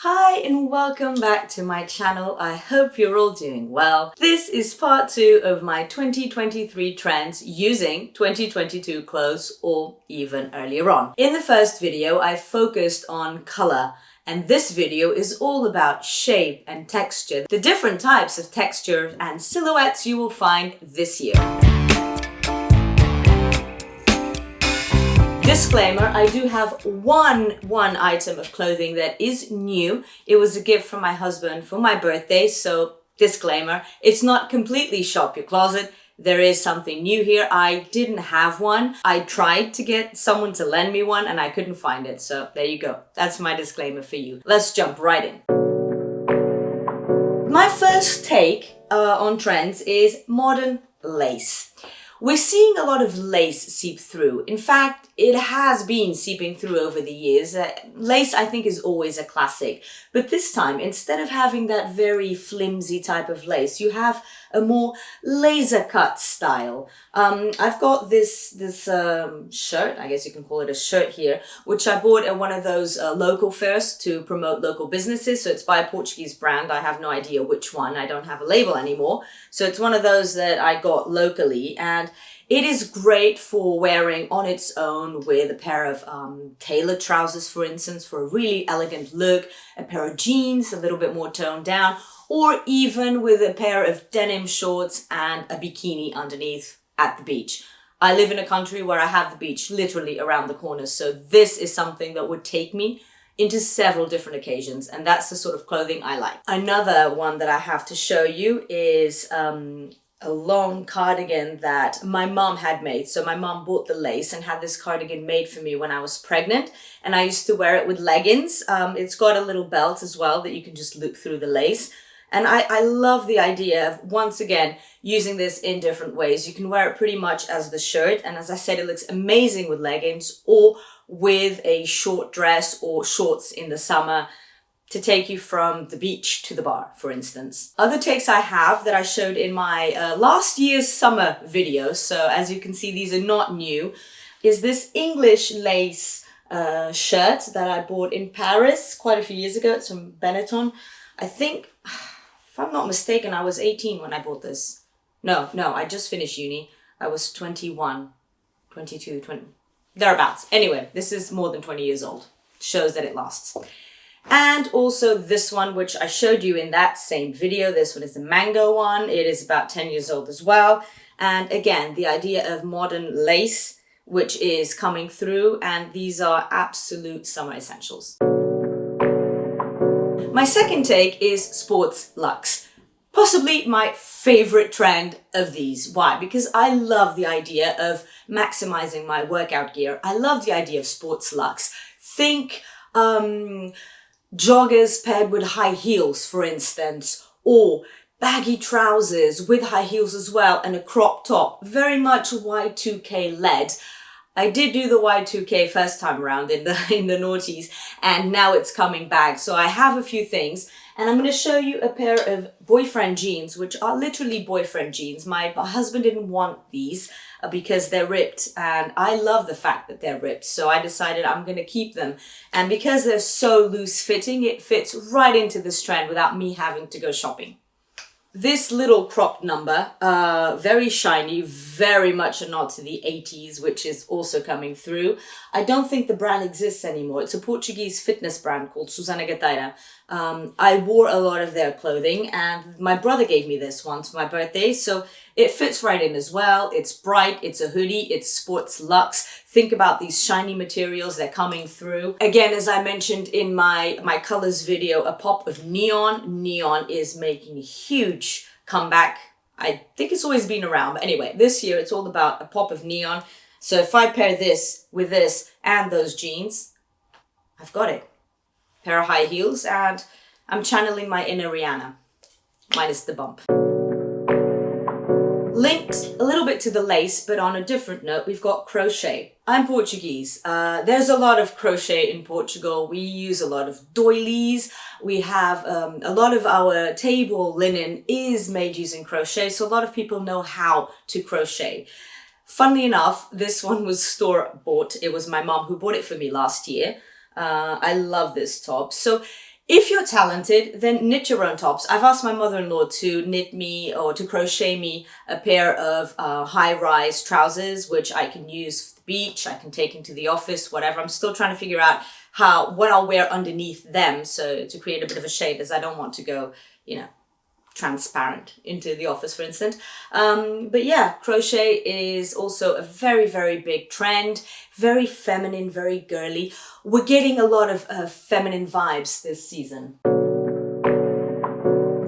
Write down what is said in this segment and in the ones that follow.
Hi and welcome back to my channel. I hope you're all doing well. This is part 2 of my 2023 trends using 2022 clothes or even earlier on. In the first video, I focused on color, and this video is all about shape and texture, the different types of texture and silhouettes you will find this year. Disclaimer, I do have one item of clothing that is new. It was a gift from my husband for my birthday, so disclaimer, it's not completely shop your closet. There is something new here. I didn't have one. I tried to get someone to lend me one and I couldn't find it, so there you go. That's my disclaimer for you. Let's jump right in. My first take on trends is modern lace. We're seeing a lot of lace seep through. In fact, it has been seeping through over the years. Lace, I think, is always a classic. But this time, instead of having that very flimsy type of lace, you have a more laser cut style. I've got this shirt, I guess you can call it a shirt here, which I bought at one of those local fairs to promote local businesses. So it's by a Portuguese brand. I have no idea which one. I don't have a label anymore. So it's one of those that I got locally, and it is great for wearing on its own with a pair of tailored trousers, for instance, for a really elegant look, a pair of jeans, a little bit more toned down, or even with a pair of denim shorts and a bikini underneath at the beach. I live in a country where I have the beach literally around the corner, so this is something that would take me into several different occasions, and that's the sort of clothing I like. Another one that I have to show you is a long cardigan that my mom had made. So my mom bought the lace and had this cardigan made for me when I was pregnant, and I used to wear it with leggings. It's got a little belt as well that you can just loop through the lace. And I love the idea of, once again, using this in different ways. You can wear it pretty much as the shirt, and as I said, it looks amazing with leggings or with a short dress or shorts in the summer to take you from the beach to the bar, for instance. Other takes I have that I showed in my last year's summer video, so as you can see, these are not new, is this English lace shirt that I bought in Paris quite a few years ago. It's from Benetton. I think, if I'm not mistaken, I was 18 when I bought this. No, I just finished uni. I was 21, 22, 20, thereabouts. Anyway, this is more than 20 years old. Shows that it lasts. And also this one, which I showed you in that same video. This one is the mango one. It is about 10 years old as well. And again, the idea of modern lace, which is coming through, and these are absolute summer essentials. My second take is sports luxe. Possibly my favorite trend of these. Why? Because I love the idea of maximizing my workout gear. I love the idea of sports luxe. Think joggers paired with high heels, for instance, or baggy trousers with high heels as well, and a crop top, very much Y2K led. I did do the Y2K first time around in the noughties, and now it's coming back. So I have a few things, and I'm going to show you a pair of boyfriend jeans, which are literally boyfriend jeans. My husband didn't want these because they're ripped, and I love the fact that they're ripped. So I decided I'm going to keep them. And because they're so loose fitting, it fits right into this trend without me having to go shopping. This little cropped number, very shiny, very much a nod to the 80s, which is also coming through. I don't think the brand exists anymore. It's a Portuguese fitness brand called Susana Gateira. I wore a lot of their clothing, and my brother gave me this once for my birthday, so it fits right in as well. It's bright, it's a hoodie, it's sports luxe. Think about these shiny materials, they're coming through. Again, as I mentioned in my colors video, a pop of neon. Neon is making a huge comeback. I think it's always been around, but anyway, this year it's all about a pop of neon. So if I pair this with this and those jeans, I've got it. Pair of high heels, and I'm channeling my inner Rihanna, minus the bump. Linked a little bit to the lace, but on a different note, we've got crochet. I'm Portuguese. There's a lot of crochet in Portugal. We use a lot of doilies. We have a lot of our table linen is made using crochet, so a lot of people know how to crochet. Funnily enough, this one was store bought. It was my mom who bought it for me last year. I love this top. So If you're talented, then knit your own tops. I've asked my mother-in-law to knit me or to crochet me a pair of high-rise trousers, which I can use for the beach, I can take into the office, whatever. I'm still trying to figure out what I'll wear underneath them, so to create a bit of a shade, as I don't want to go, you know, transparent into the office, for instance. But yeah, crochet is also a very, very big trend, very feminine, very girly. We're getting a lot of feminine vibes this season.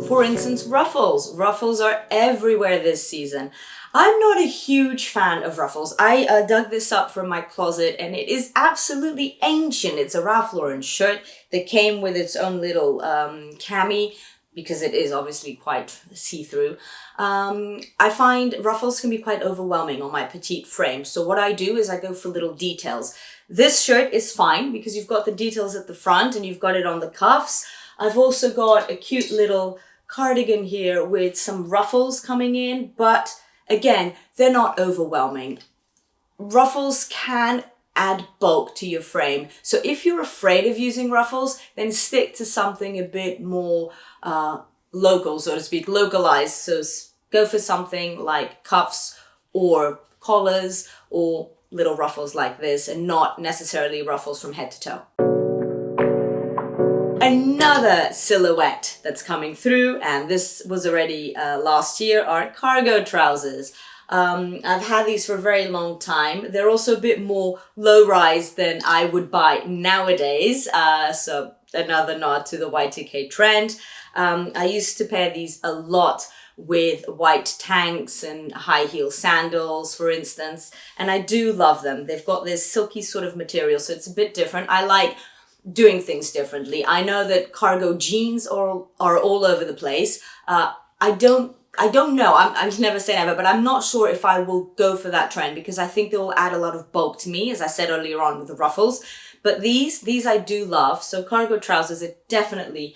For instance, ruffles. Ruffles are everywhere this season. I'm not a huge fan of ruffles. I dug this up from my closet and it is absolutely ancient. It's a Ralph Lauren shirt that came with its own little cami, because it is obviously quite see-through. I find ruffles can be quite overwhelming on my petite frame. So what I do is I go for little details. This shirt is fine because you've got the details at the front and you've got it on the cuffs. I've also got a cute little cardigan here with some ruffles coming in, but again, they're not overwhelming. Ruffles can add bulk to your frame. So if you're afraid of using ruffles, then stick to something a bit more local, so to speak, localized. So go for something like cuffs or collars or little ruffles like this, and not necessarily ruffles from head to toe. Another silhouette that's coming through, and this was already last year, are cargo trousers. I've had these for a very long time. They're also a bit more low-rise than I would buy nowadays. So another nod to the Y2K trend. I used to pair these a lot with white tanks and high heel sandals, for instance, and I do love them. They've got this silky sort of material, so it's a bit different. I like doing things differently. I know that cargo jeans are all over the place. I don't know, I've never said ever, but I'm not sure if I will go for that trend because I think they will add a lot of bulk to me, as I said earlier on with the ruffles. But these I do love. So cargo trousers are definitely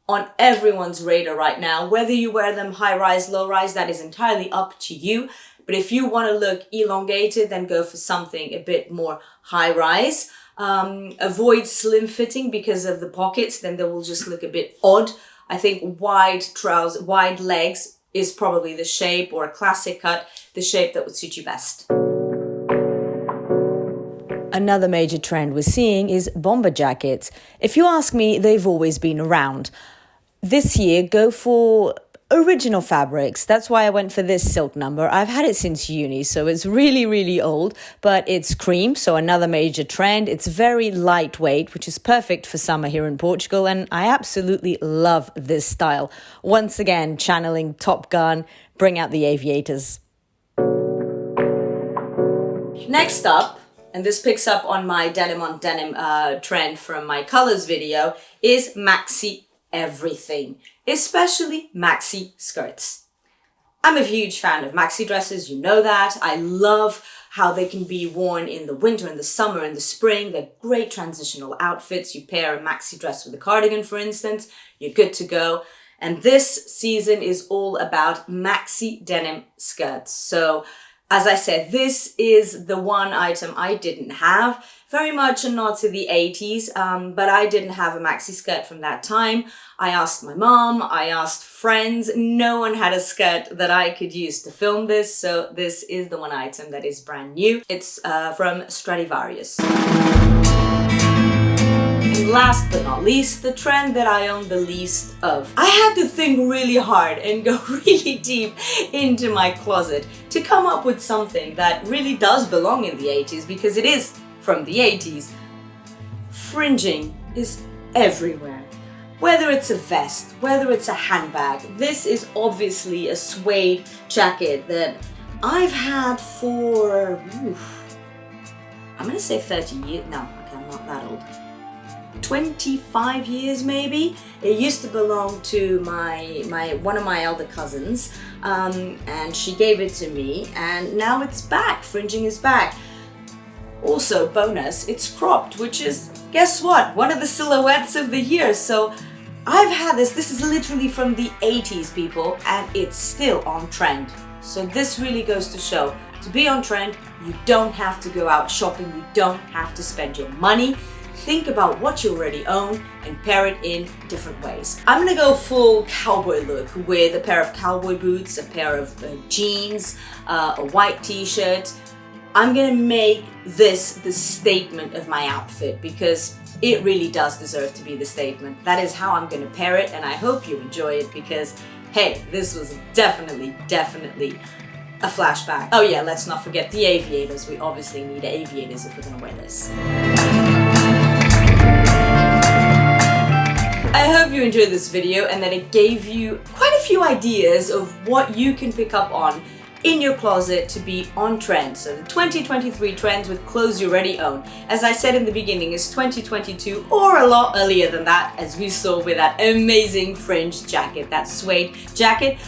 on everyone's radar right now. Whether you wear them high rise, low rise, that is entirely up to you. But if you want to look elongated, then go for something a bit more high rise. Avoid slim fitting because of the pockets, then they will just look a bit odd. I think wide legs is probably the shape, or a classic cut, the shape that would suit you best. Another major trend we're seeing is bomber jackets. If you ask me, they've always been around. This year, go for original fabrics. That's why I went for this silk number. I've had it since uni, so it's really, really old, but it's cream, so another major trend. It's very lightweight, which is perfect for summer here in Portugal, and I absolutely love this style. Once again, channeling Top Gun, bring out the aviators. Next up, and this picks up on my denim on denim trend from my colors video, is maxi everything, especially maxi skirts. I'm a huge fan of maxi dresses, you know that. I love how they can be worn in the winter, in the summer, in the spring. They're great transitional outfits. You pair a maxi dress with a cardigan, for instance, you're good to go. And this season is all about maxi denim skirts. So as I said, this is the one item I didn't have. Very much a nod to the 80s, but I didn't have a maxi skirt from that time. I asked my mom, I asked friends, no one had a skirt that I could use to film this, so this is the one item that is brand new. It's from Stradivarius. And last but not least, the trend that I own the least of. I had to think really hard and go really deep into my closet to come up with something that really does belong in the 80s, because it is from the 80s. Fringing is everywhere. Whether it's a vest, whether it's a handbag, this is obviously a suede jacket that I've had for, I'm gonna say 30 years, no, okay, I'm not that old. 25 years maybe. It used to belong to one of my elder cousins, and she gave it to me, and now it's back. Fringing is back. Also, bonus, it's cropped, which is, guess what? One of the silhouettes of the year. So I've had this is literally from the 80s, people, and it's still on trend. So this really goes to show, to be on trend, you don't have to go out shopping, you don't have to spend your money. think about what you already own and pair it in different ways. I'm gonna go full cowboy look with a pair of cowboy boots, a pair of jeans, a white t-shirt. I'm gonna make this the statement of my outfit because it really does deserve to be the statement. That is how I'm gonna pair it, and I hope you enjoy it because, hey, this was definitely a flashback. Oh yeah, let's not forget the aviators. We obviously need aviators if we're gonna wear this. I hope you enjoyed this video and that it gave you quite a few ideas of what you can pick up on in your closet to be on trend. So the 2023 trends with clothes you already own. As I said in the beginning, is 2022 or a lot earlier than that, as we saw with that amazing fringe jacket, that suede jacket.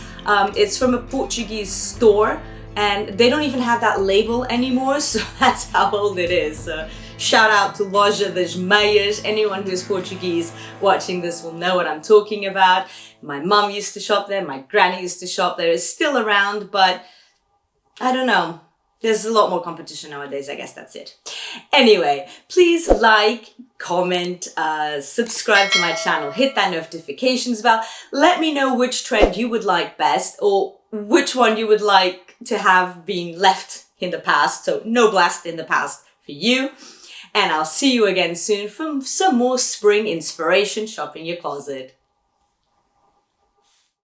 It's from a Portuguese store and they don't even have that label anymore, so that's how old it is. So shout out to Loja das Meias. Anyone who is Portuguese watching this will know what I'm talking about. My mum used to shop there, my granny used to shop there. It's still around, but I don't know. There's a lot more competition nowadays, I guess that's it. Anyway, please like, comment, subscribe to my channel, hit that notifications bell. Let me know which trend you would like best or which one you would like to have been left in the past. So no blast in the past for you. And I'll see you again soon for some more spring inspiration shopping your closet.